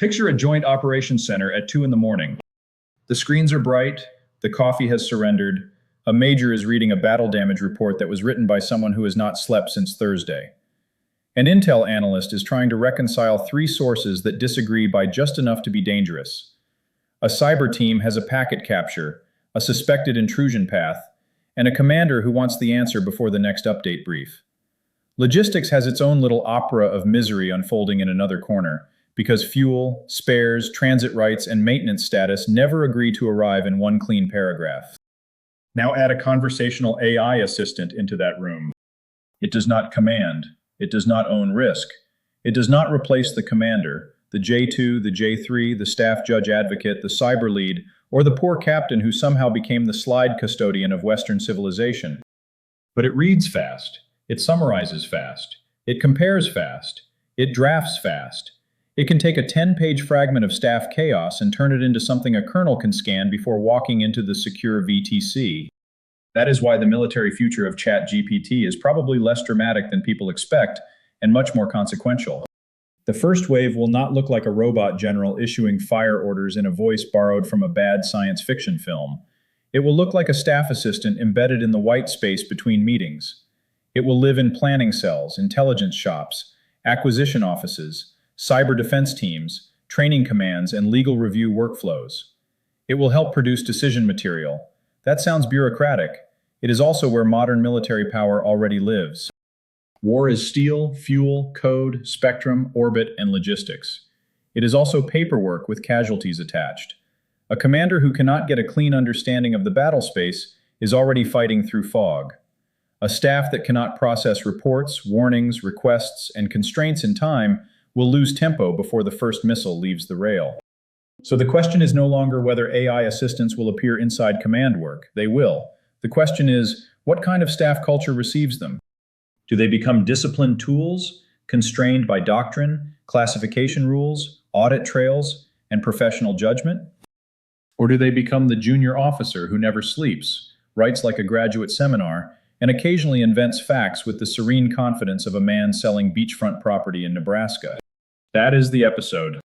Picture a joint operations center at 2 in the morning. The screens are bright, the coffee has surrendered, a major is reading a battle damage report that was written by someone who has not slept since Thursday. An intel analyst is trying to reconcile three sources that disagree by just enough to be dangerous. A cyber team has a packet capture, a suspected intrusion path, and a commander who wants the answer before the next update brief. Logistics has its own little opera of misery unfolding in another corner, because fuel, spares, transit rights, and maintenance status never agree to arrive in one clean paragraph. Now add a conversational AI assistant into that room. It does not command. It does not own risk. It does not replace the commander, the J2, the J3, the staff judge advocate, the cyber lead, or the poor captain who somehow became the slide custodian of Western civilization. But it reads fast. It summarizes fast. It compares fast. It drafts fast. It can take a 10-page fragment of staff chaos and turn it into something a colonel can scan before walking into the secure VTC. That is why the military future of ChatGPT is probably less dramatic than people expect and much more consequential. The first wave will not look like a robot general issuing fire orders in a voice borrowed from a bad science fiction film. It will look like a staff assistant embedded in the white space between meetings. It will live in planning cells, intelligence shops, acquisition offices, cyber defense teams, training commands, and legal review workflows. It will help produce decision material. That sounds bureaucratic. It is also where modern military power already lives. War is steel, fuel, code, spectrum, orbit, and logistics. It is also paperwork with casualties attached. A commander who cannot get a clean understanding of the battle space is already fighting through fog. A staff that cannot process reports, warnings, requests, and constraints in time will lose tempo before the first missile leaves the rail. So the question is no longer whether AI assistants will appear inside command work. They will. The question is, what kind of staff culture receives them? Do they become disciplined tools, constrained by doctrine, classification rules, audit trails, and professional judgment? Or do they become the junior officer who never sleeps, writes like a graduate seminar, and occasionally invents facts with the serene confidence of a man selling beachfront property in Nebraska? That is the episode.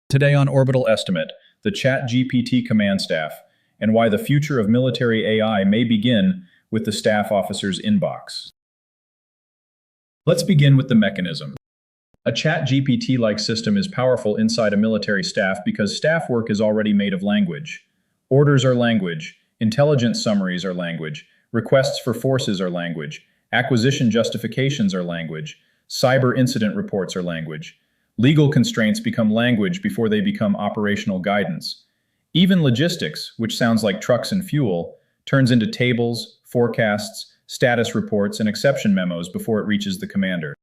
Today on Orbital Estimate, the ChatGPT command staff, and why the future of military AI may begin with the staff officer's inbox. Let's begin with the mechanism. A ChatGPT-like system is powerful inside a military staff because staff work is already made of language. Orders are language, intelligence summaries are language, requests for forces are language, acquisition justifications are language, cyber incident reports are language. Legal constraints become language before they become operational guidance. Even logistics, which sounds like trucks and fuel, turns into tables, forecasts, status reports, and exception memos before it reaches the commander.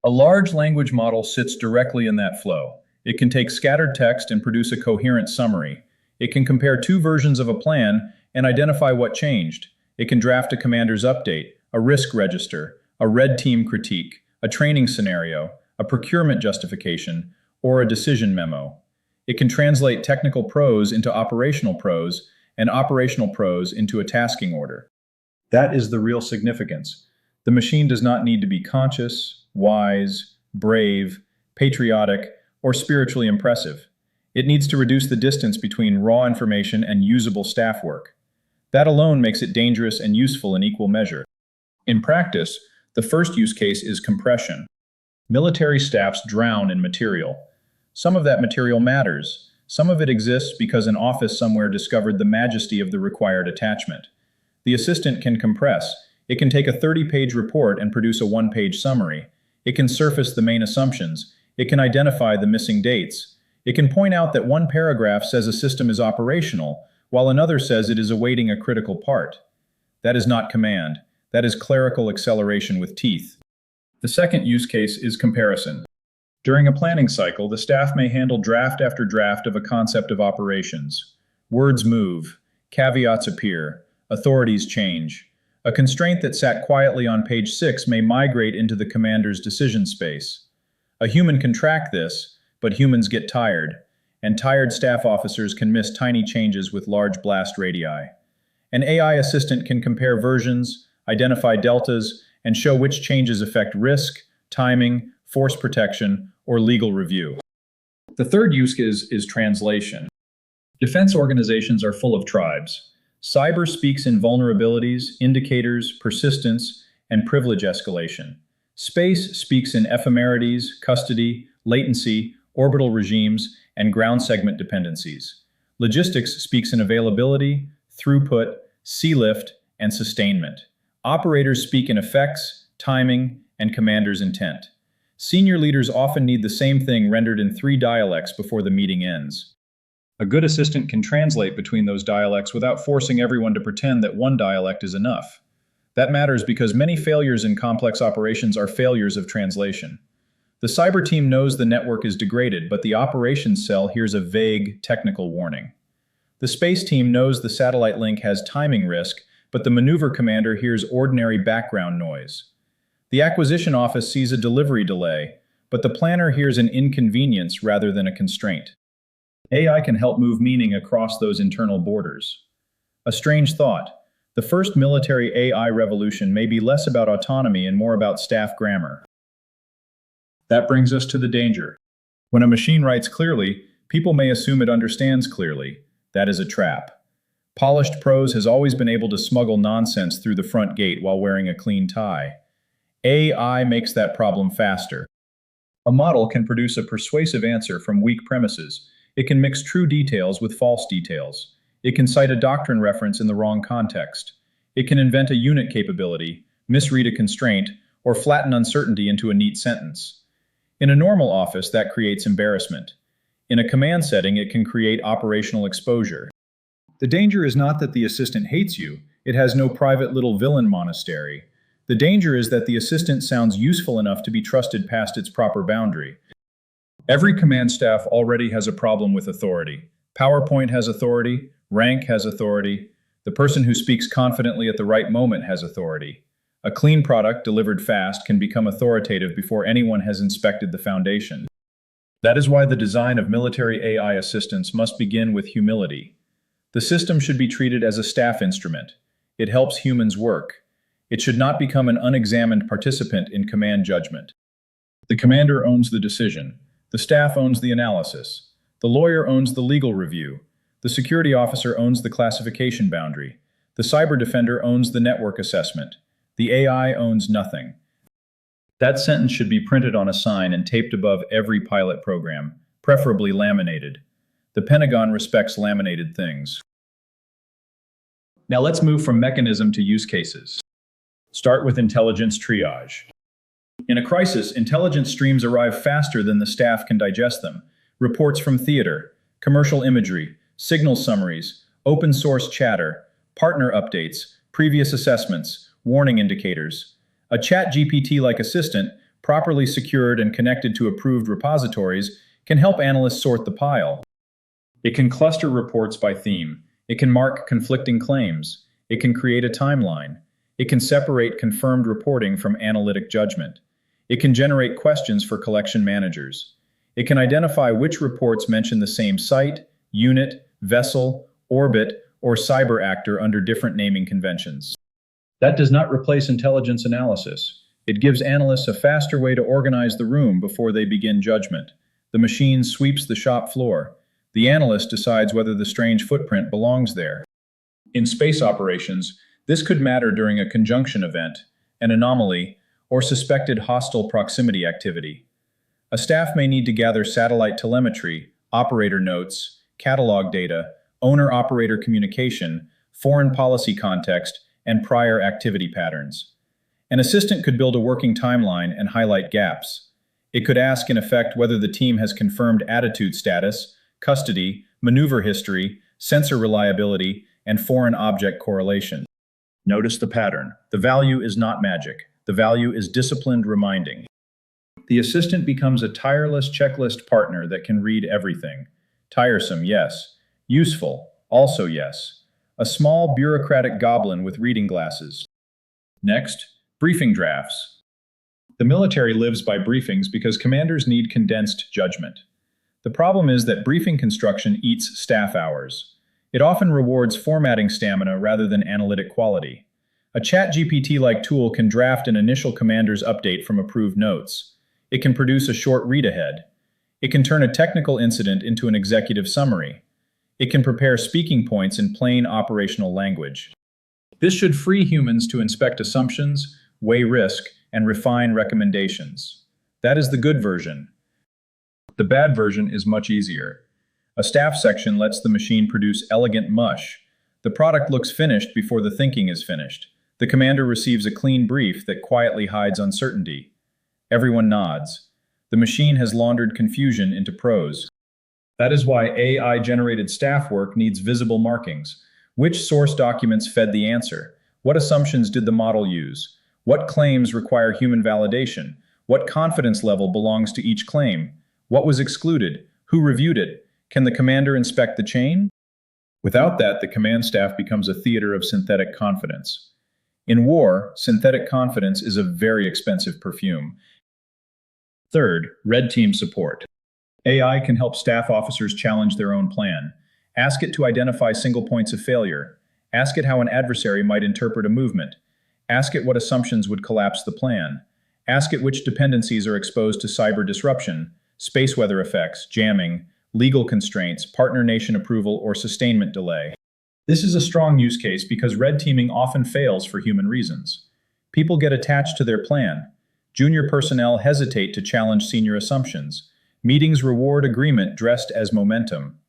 A large language model sits directly in that flow. It can take scattered text and produce a coherent summary. It can compare two versions of a plan and identify what changed. It can draft a commander's update, a risk register, a red team critique, a training scenario, a procurement justification, or a decision memo. It can translate technical prose into operational prose and operational prose into a tasking order. That is the real significance. The machine does not need to be conscious, wise, brave, patriotic, or spiritually impressive. It needs to reduce the distance between raw information and usable staff work. That alone makes it dangerous and useful in equal measure. In practice, the first use case is compression. Military staffs drown in material. Some of that material matters. Some of it exists because an office somewhere discovered the majesty of the required attachment. The assistant can compress. It can take a 30-page report and produce a one-page summary. It can surface the main assumptions. It can identify the missing dates. It can point out that one paragraph says a system is operational, while another says it is awaiting a critical part. That is not command. That is clerical acceleration with teeth. The second use case is comparison. During a planning cycle, the staff may handle draft after draft of a concept of operations. Words move. Caveats appear. Authorities change. A constraint that sat quietly on page 6 may migrate into the commander's decision space. A human can track this, but humans get tired, and tired staff officers can miss tiny changes with large blast radii. An AI assistant can compare versions, identify deltas, and show which changes affect risk, timing, force protection, or legal review. The third use case is translation. Defense organizations are full of tribes. Cyber speaks in vulnerabilities, indicators, persistence, and privilege escalation. Space speaks in ephemerides, custody, latency, orbital regimes, and ground segment dependencies. Logistics speaks in availability, throughput, sea lift, and sustainment. Operators speak in effects, timing, and commander's intent. Senior leaders often need the same thing rendered in 3 dialects before the meeting ends. A good assistant can translate between those dialects without forcing everyone to pretend that one dialect is enough. That matters because many failures in complex operations are failures of translation. The cyber team knows the network is degraded, but the operations cell hears a vague, technical warning. The space team knows the satellite link has timing risk, but the maneuver commander hears ordinary background noise. The acquisition office sees a delivery delay, but the planner hears an inconvenience rather than a constraint. AI can help move meaning across those internal borders. A strange thought. The first military AI revolution may be less about autonomy and more about staff grammar. That brings us to the danger. When a machine writes clearly, people may assume it understands clearly. That is a trap. Polished prose has always been able to smuggle nonsense through the front gate while wearing a clean tie. AI makes that problem faster. A model can produce a persuasive answer from weak premises. It can mix true details with false details. It can cite a doctrine reference in the wrong context. It can invent a unit capability, misread a constraint, or flatten uncertainty into a neat sentence. In a normal office, that creates embarrassment. In a command setting, it can create operational exposure. The danger is not that the assistant hates you. It has no private little villain monastery. The danger is that the assistant sounds useful enough to be trusted past its proper boundary. Every command staff already has a problem with authority. PowerPoint has authority, rank has authority, the person who speaks confidently at the right moment has authority. A clean product delivered fast can become authoritative before anyone has inspected the foundation. That is why the design of military AI assistants must begin with humility. The system should be treated as a staff instrument. It helps humans work. It should not become an unexamined participant in command judgment. The commander owns the decision. The staff owns the analysis. The lawyer owns the legal review. The security officer owns the classification boundary. The cyber defender owns the network assessment. The AI owns nothing. That sentence should be printed on a sign and taped above every pilot program, preferably laminated. The Pentagon respects laminated things. Now let's move from mechanism to use cases. Start with intelligence triage. In a crisis, intelligence streams arrive faster than the staff can digest them. Reports from theater, commercial imagery, signal summaries, open source chatter, partner updates, previous assessments, warning indicators. A ChatGPT-like assistant, properly secured and connected to approved repositories, can help analysts sort the pile. It can cluster reports by theme. It can mark conflicting claims. It can create a timeline. It can separate confirmed reporting from analytic judgment. It can generate questions for collection managers. It can identify which reports mention the same site, unit, vessel, orbit, or cyber actor under different naming conventions. That does not replace intelligence analysis. It gives analysts a faster way to organize the room before they begin judgment. The machine sweeps the shop floor. The analyst decides whether the strange footprint belongs there. In space operations, this could matter during a conjunction event, an anomaly, or suspected hostile proximity activity. A staff may need to gather satellite telemetry, operator notes, catalog data, owner-operator communication, foreign policy context, and prior activity patterns. An assistant could build a working timeline and highlight gaps. It could ask, in effect, whether the team has confirmed attitude status, custody, maneuver history, sensor reliability, and foreign object correlation. Notice the pattern. The value is not magic. The value is disciplined reminding. The assistant becomes a tireless checklist partner that can read everything. Tiresome, yes. Useful, also yes. A small bureaucratic goblin with reading glasses. Next, briefing drafts. The military lives by briefings because commanders need condensed judgment. The problem is that briefing construction eats staff hours. It often rewards formatting stamina rather than analytic quality. A ChatGPT-like tool can draft an initial commander's update from approved notes. It can produce a short read-ahead. It can turn a technical incident into an executive summary. It can prepare speaking points in plain operational language. This should free humans to inspect assumptions, weigh risk, and refine recommendations. That is the good version. The bad version is much easier. A staff section lets the machine produce elegant mush. The product looks finished before the thinking is finished. The commander receives a clean brief that quietly hides uncertainty. Everyone nods. The machine has laundered confusion into prose. That is why AI-generated staff work needs visible markings. Which source documents fed the answer? What assumptions did the model use? What claims require human validation? What confidence level belongs to each claim? What was excluded? Who reviewed it? Can the commander inspect the chain? Without that, the command staff becomes a theater of synthetic confidence. In war, synthetic confidence is a very expensive perfume. Third, red team support. AI can help staff officers challenge their own plan. Ask it to identify single points of failure. Ask it how an adversary might interpret a movement. Ask it what assumptions would collapse the plan. Ask it which dependencies are exposed to cyber disruption, space weather effects, jamming, legal constraints, partner nation approval, or sustainment delay. This is a strong use case because red teaming often fails for human reasons. People get attached to their plan. Junior personnel hesitate to challenge senior assumptions. Meetings reward agreement dressed as momentum.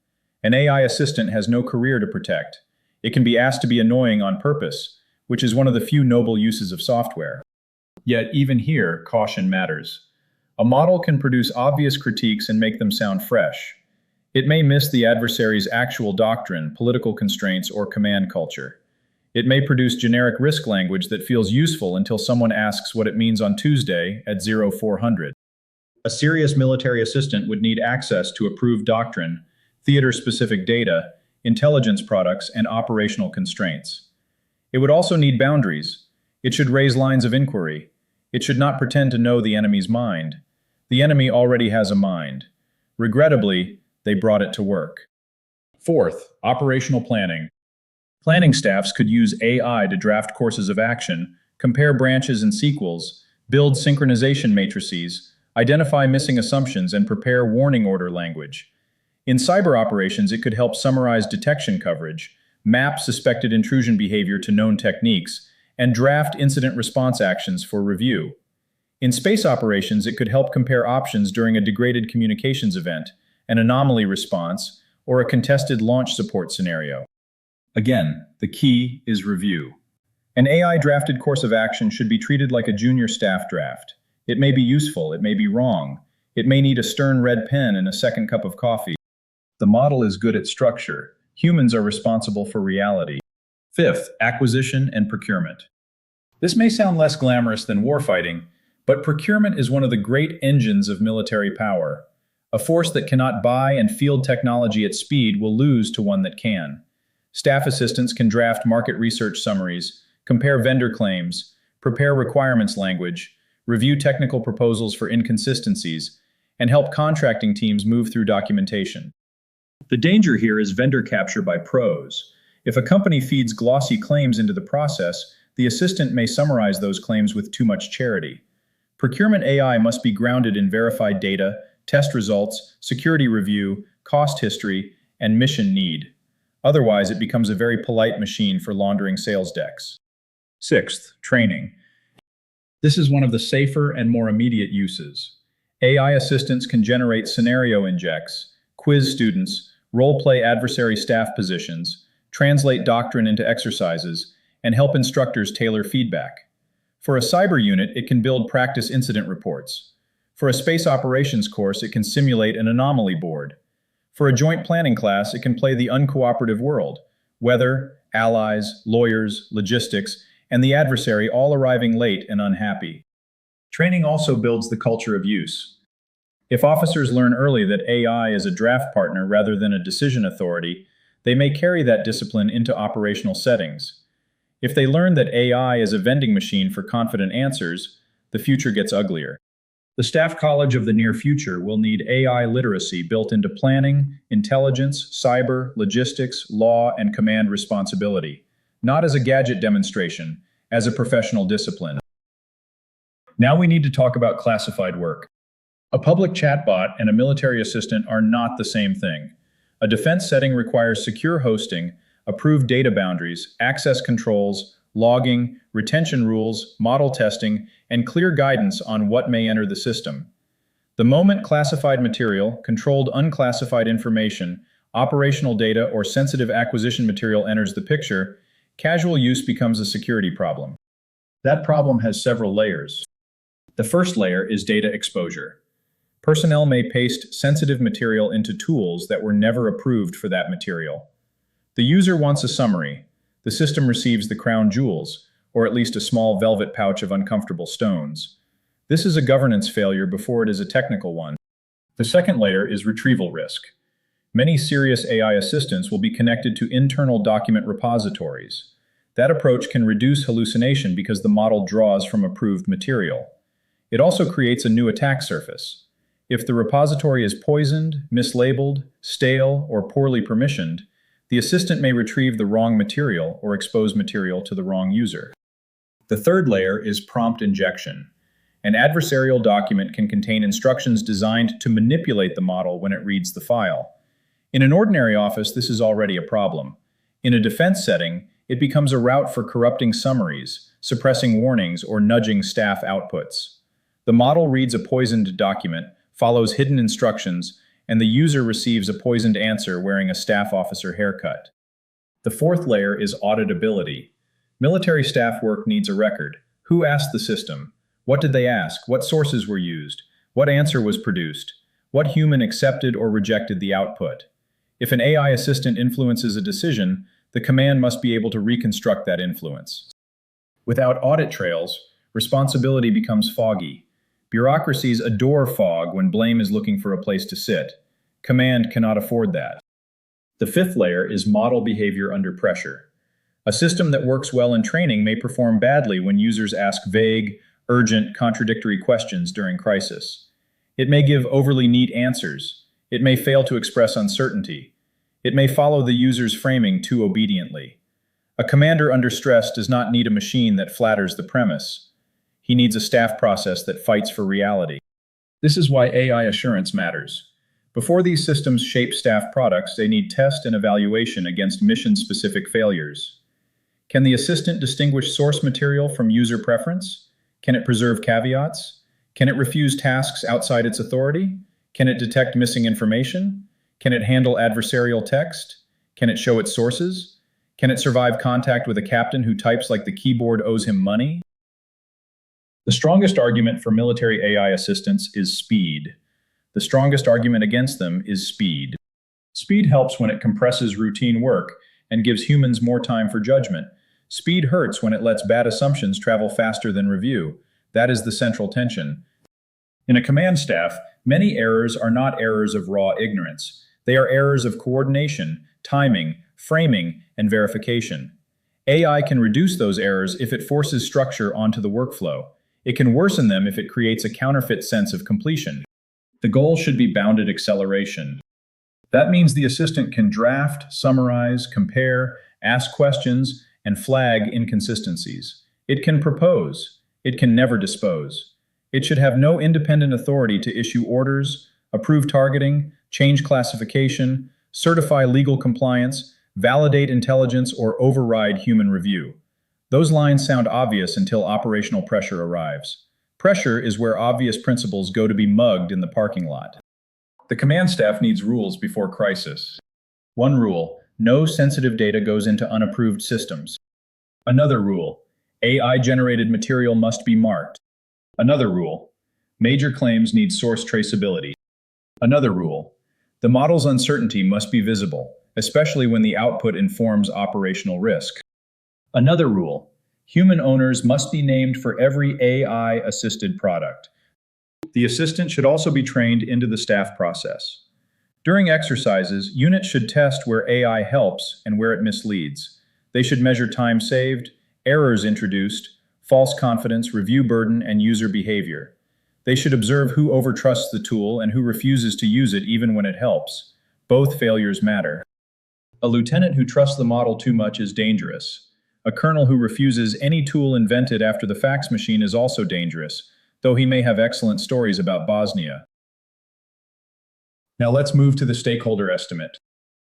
An AI assistant has no career to protect. It can be asked to be annoying on purpose, which is one of the few noble uses of software. Yet even here, caution matters. A model can produce obvious critiques and make them sound fresh. It may miss the adversary's actual doctrine, political constraints, or command culture. It may produce generic risk language that feels useful until someone asks what it means on Tuesday at 0400. A serious military assistant would need access to approved doctrine, theater-specific data, intelligence products, and operational constraints. It would also need boundaries. It should raise lines of inquiry. It should not pretend to know the enemy's mind. The enemy already has a mind. Regrettably, they brought it to work. Fourth, operational planning. Planning staffs could use AI to draft courses of action, compare branches and sequels, build synchronization matrices, identify missing assumptions, and prepare warning order language. In cyber operations, it could help summarize detection coverage, map suspected intrusion behavior to known techniques, and draft incident response actions for review. In space operations, it could help compare options during a degraded communications event, an anomaly response, or a contested launch support scenario. Again, the key is review. An AI-drafted course of action should be treated like a junior staff draft. It may be useful, it may be wrong. It may need a stern red pen and a second cup of coffee. The model is good at structure. Humans are responsible for reality. Fifth, acquisition and procurement. This may sound less glamorous than warfighting, but procurement is one of the great engines of military power. A force that cannot buy and field technology at speed will lose to one that can. Staff assistants can draft market research summaries, compare vendor claims, prepare requirements language, review technical proposals for inconsistencies, and help contracting teams move through documentation. The danger here is vendor capture by pros. If a company feeds glossy claims into the process, the assistant may summarize those claims with too much charity. Procurement AI must be grounded in verified data, test results, security review, cost history, and mission need. Otherwise, it becomes a very polite machine for laundering sales decks. Sixth, training. This is one of the safer and more immediate uses. AI assistants can generate scenario injects, quiz students, role-play adversary staff positions, translate doctrine into exercises, and help instructors tailor feedback. For a cyber unit, it can build practice incident reports. For a space operations course, it can simulate an anomaly board. For a joint planning class, it can play the uncooperative world, weather, allies, lawyers, logistics, and the adversary all arriving late and unhappy. Training also builds the culture of use. If officers learn early that AI is a draft partner rather than a decision authority, they may carry that discipline into operational settings. If they learn that AI is a vending machine for confident answers, the future gets uglier. The staff college of the near future will need AI literacy built into planning, intelligence, cyber, logistics, law, and command responsibility, not as a gadget demonstration, as a professional discipline. Now we need to talk about classified work. A public chatbot and a military assistant are not the same thing. A defense setting requires secure hosting, approved data boundaries, access controls, logging, retention rules, model testing, and clear guidance on what may enter the system. The moment classified material, controlled unclassified information, operational data, or sensitive acquisition material enters the picture, casual use becomes a security problem. That problem has several layers. The first layer is data exposure. Personnel may paste sensitive material into tools that were never approved for that material. The user wants a summary. The system receives the crown jewels, or at least a small velvet pouch of uncomfortable stones. This is a governance failure before it is a technical one. The second layer is retrieval risk. Many serious AI assistants will be connected to internal document repositories. That approach can reduce hallucination because the model draws from approved material. It also creates a new attack surface. If the repository is poisoned, mislabeled, stale, or poorly permissioned, the assistant may retrieve the wrong material or expose material to the wrong user. The third layer is prompt injection. An adversarial document can contain instructions designed to manipulate the model when it reads the file. In an ordinary office, this is already a problem. In a defense setting, it becomes a route for corrupting summaries, suppressing warnings, or nudging staff outputs. The model reads a poisoned document, follows hidden instructions, and the user receives a poisoned answer wearing a staff officer haircut. The fourth layer is auditability. Military staff work needs a record. Who asked the system? What did they ask? What sources were used? What answer was produced? What human accepted or rejected the output? If an AI assistant influences a decision, the command must be able to reconstruct that influence. Without audit trails, responsibility becomes foggy. Bureaucracies adore fog when blame is looking for a place to sit. Command cannot afford that. The fifth layer is model behavior under pressure. A system that works well in training may perform badly when users ask vague, urgent, contradictory questions during crisis. It may give overly neat answers. It may fail to express uncertainty. It may follow the user's framing too obediently. A commander under stress does not need a machine that flatters the premise. He needs a staff process that fights for reality. This is why AI assurance matters. Before these systems shape staff products, they need test and evaluation against mission-specific failures. Can the assistant distinguish source material from user preference? Can it preserve caveats? Can it refuse tasks outside its authority? Can it detect missing information? Can it handle adversarial text? Can it show its sources? Can it survive contact with a captain who types like the keyboard owes him money? The strongest argument for military AI assistants is speed. The strongest argument against them is speed. Speed helps when it compresses routine work and gives humans more time for judgment. Speed hurts when it lets bad assumptions travel faster than review. That is the central tension. In a command staff, many errors are not errors of raw ignorance. They are errors of coordination, timing, framing, and verification. AI can reduce those errors if it forces structure onto the workflow. It can worsen them if it creates a counterfeit sense of completion. The goal should be bounded acceleration. That means the assistant can draft, summarize, compare, ask questions, and flag inconsistencies. It can propose. It can never dispose. It should have no independent authority to issue orders, approve targeting, change classification, certify legal compliance, validate intelligence, or override human review. Those lines sound obvious until operational pressure arrives. Pressure is where obvious principles go to be mugged in the parking lot. The command staff needs rules before crisis. One rule: no sensitive data goes into unapproved systems. Another rule: AI-generated material must be marked. Another rule: major claims need source traceability. Another rule: the model's uncertainty must be visible, especially when the output informs operational risk. Another rule: human owners must be named for every AI-assisted product. The assistant should also be trained into the staff process. During exercises, units should test where AI helps and where it misleads. They should measure time saved, errors introduced, false confidence, review burden, and user behavior. They should observe who overtrusts the tool and who refuses to use it even when it helps. Both failures matter. A lieutenant who trusts the model too much is dangerous. A colonel who refuses any tool invented after the fax machine is also dangerous, though he may have excellent stories about Bosnia. Now let's move to the stakeholder estimate.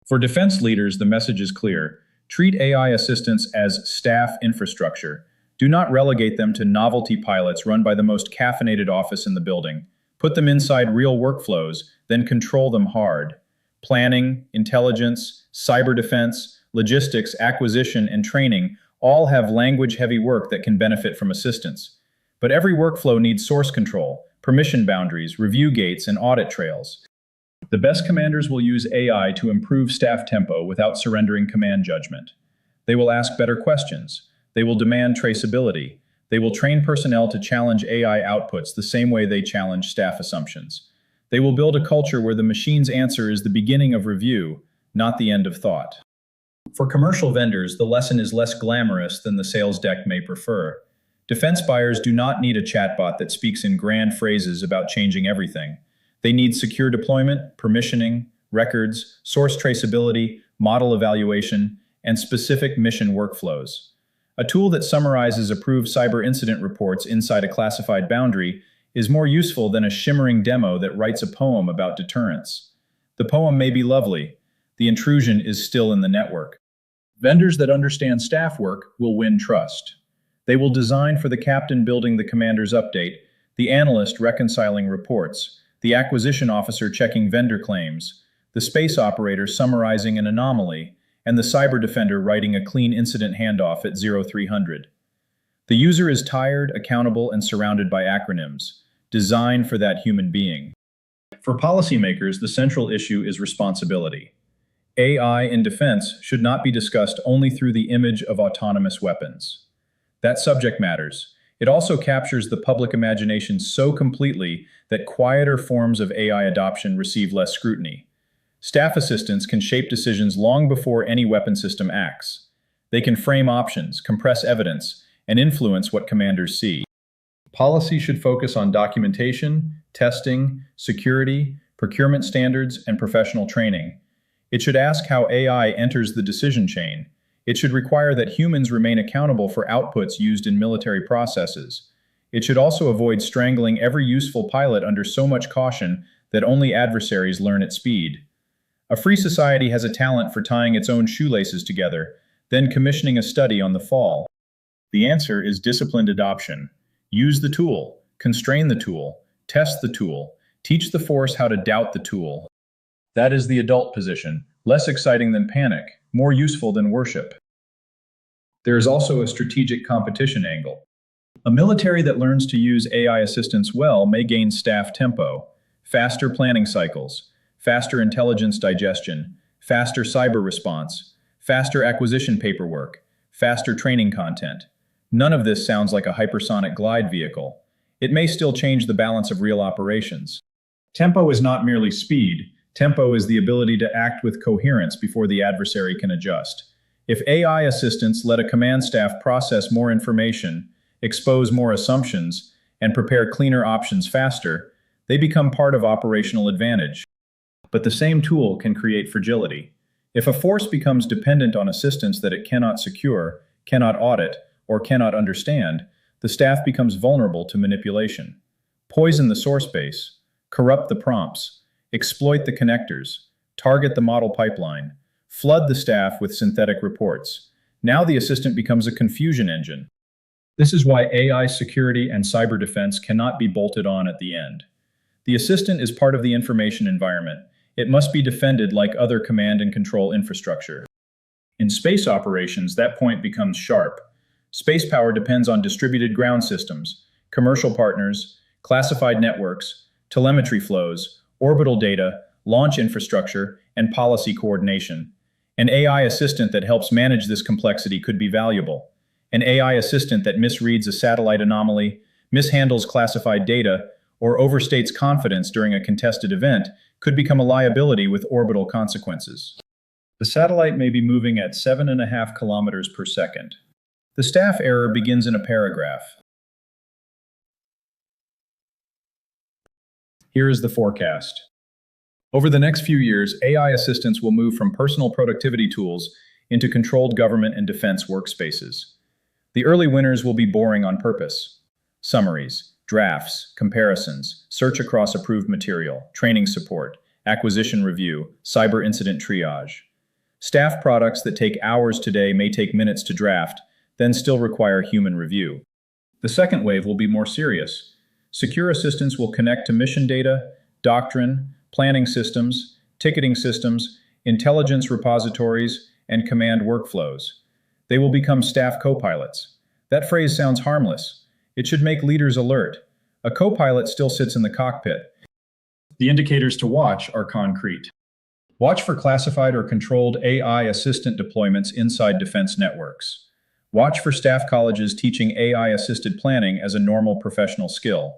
For defense leaders, the message is clear. Treat AI assistants as staff infrastructure. Do not relegate them to novelty pilots run by the most caffeinated office in the building. Put them inside real workflows, then control them hard. Planning, intelligence, cyber defense, logistics, acquisition, and training all have language-heavy work that can benefit from assistance. But every workflow needs source control, permission boundaries, review gates, and audit trails. The best commanders will use AI to improve staff tempo without surrendering command judgment. They will ask better questions. They will demand traceability. They will train personnel to challenge AI outputs the same way they challenge staff assumptions. They will build a culture where the machine's answer is the beginning of review, not the end of thought. For commercial vendors, the lesson is less glamorous than the sales deck may prefer. Defense buyers do not need a chatbot that speaks in grand phrases about changing everything. They need secure deployment, permissioning, records, source traceability, model evaluation, and specific mission workflows. A tool that summarizes approved cyber incident reports inside a classified boundary is more useful than a shimmering demo that writes a poem about deterrence. The poem may be lovely. The intrusion is still in the network. Vendors that understand staff work will win trust. They will design for the captain building the commander's update, the analyst reconciling reports, the acquisition officer checking vendor claims, the space operator summarizing an anomaly, and the cyber defender writing a clean incident handoff at 0300. The user is tired, accountable, and surrounded by acronyms, designed for that human being. For policymakers, the central issue is responsibility. AI in defense should not be discussed only through the image of autonomous weapons. That subject matters. It also captures the public imagination so completely that quieter forms of AI adoption receive less scrutiny. Staff assistants can shape decisions long before any weapon system acts. They can frame options, compress evidence, and influence what commanders see. Policy should focus on documentation, testing, security, procurement standards, and professional training. It should ask how AI enters the decision chain. It should require that humans remain accountable for outputs used in military processes. It should also avoid strangling every useful pilot under so much caution that only adversaries learn at speed. A free society has a talent for tying its own shoelaces together, then commissioning a study on the fall. The answer is disciplined adoption. Use the tool, constrain the tool, test the tool, teach the force how to doubt the tool. That is the adult position, less exciting than panic, more useful than worship. There is also a strategic competition angle. A military that learns to use AI assistance well may gain staff tempo, faster planning cycles, faster intelligence digestion, faster cyber response, faster acquisition paperwork, faster training content. None of this sounds like a hypersonic glide vehicle. It may still change the balance of real operations. Tempo is not merely speed. Tempo is the ability to act with coherence before the adversary can adjust. If AI assistants let a command staff process more information, expose more assumptions, and prepare cleaner options faster, they become part of operational advantage. But the same tool can create fragility. If a force becomes dependent on assistance that it cannot secure, cannot audit, or cannot understand, the staff becomes vulnerable to manipulation. Poison the source base, corrupt the prompts, exploit the connectors, target the model pipeline, flood the staff with synthetic reports. Now the assistant becomes a confusion engine. This is why AI security and cyber defense cannot be bolted on at the end. The assistant is part of the information environment. It must be defended like other command and control infrastructure. In space operations, that point becomes sharp. Space power depends on distributed ground systems, commercial partners, classified networks, telemetry flows, orbital data, launch infrastructure, and policy coordination. An AI assistant that helps manage this complexity could be valuable. An AI assistant that misreads a satellite anomaly, mishandles classified data, or overstates confidence during a contested event could become a liability with orbital consequences. The satellite may be moving at 7.5 kilometers per second. The staff error begins in a paragraph. Here is the forecast. Over the next few years, AI assistants will move from personal productivity tools into controlled government and defense workspaces. The early winners will be boring on purpose. Summaries, drafts, comparisons, search across approved material, training support, acquisition review, cyber incident triage. Staff products that take hours today may take minutes to draft, then still require human review. The second wave will be more serious. Secure assistants will connect to mission data, doctrine, planning systems, ticketing systems, intelligence repositories, and command workflows. They will become staff co-pilots. That phrase sounds harmless. It should make leaders alert. A co-pilot still sits in the cockpit. The indicators to watch are concrete. Watch for classified or controlled AI assistant deployments inside defense networks. Watch for staff colleges teaching AI-assisted planning as a normal professional skill.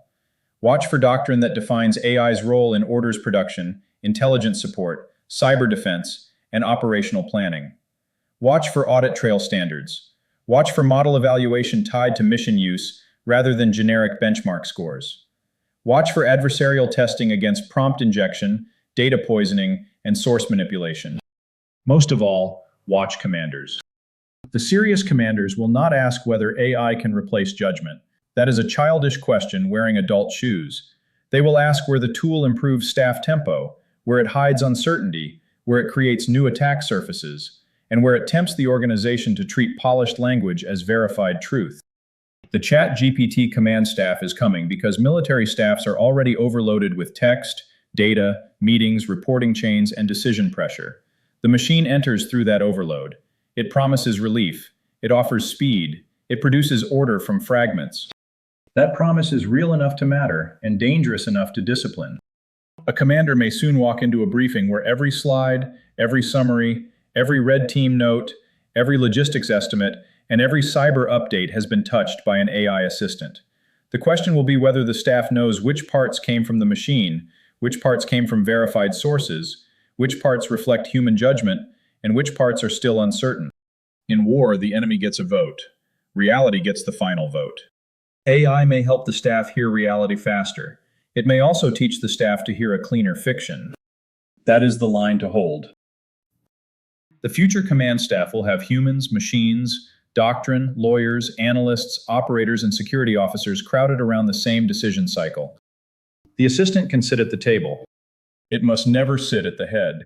Watch for doctrine that defines AI's role in orders production, intelligence support, cyber defense, and operational planning. Watch for audit trail standards. Watch for model evaluation tied to mission use rather than generic benchmark scores. Watch for adversarial testing against prompt injection, data poisoning, and source manipulation. Most of all, watch commanders. The serious commanders will not ask whether AI can replace judgment. That is a childish question wearing adult shoes. They will ask where the tool improves staff tempo, where it hides uncertainty, where it creates new attack surfaces, and where it tempts the organization to treat polished language as verified truth. The ChatGPT command staff is coming because military staffs are already overloaded with text, data, meetings, reporting chains, and decision pressure. The machine enters through that overload. It promises relief. It offers speed. It produces order from fragments. That promise is real enough to matter and dangerous enough to discipline. A commander may soon walk into a briefing where every slide, every summary, every red team note, every logistics estimate, and every cyber update has been touched by an AI assistant. The question will be whether the staff knows which parts came from the machine, which parts came from verified sources, which parts reflect human judgment, and which parts are still uncertain. In war, the enemy gets a vote. Reality gets the final vote. AI may help the staff hear reality faster. It may also teach the staff to hear a cleaner fiction. That is the line to hold. The future command staff will have humans, machines, doctrine, lawyers, analysts, operators, and security officers crowded around the same decision cycle. The assistant can sit at the table. It must never sit at the head.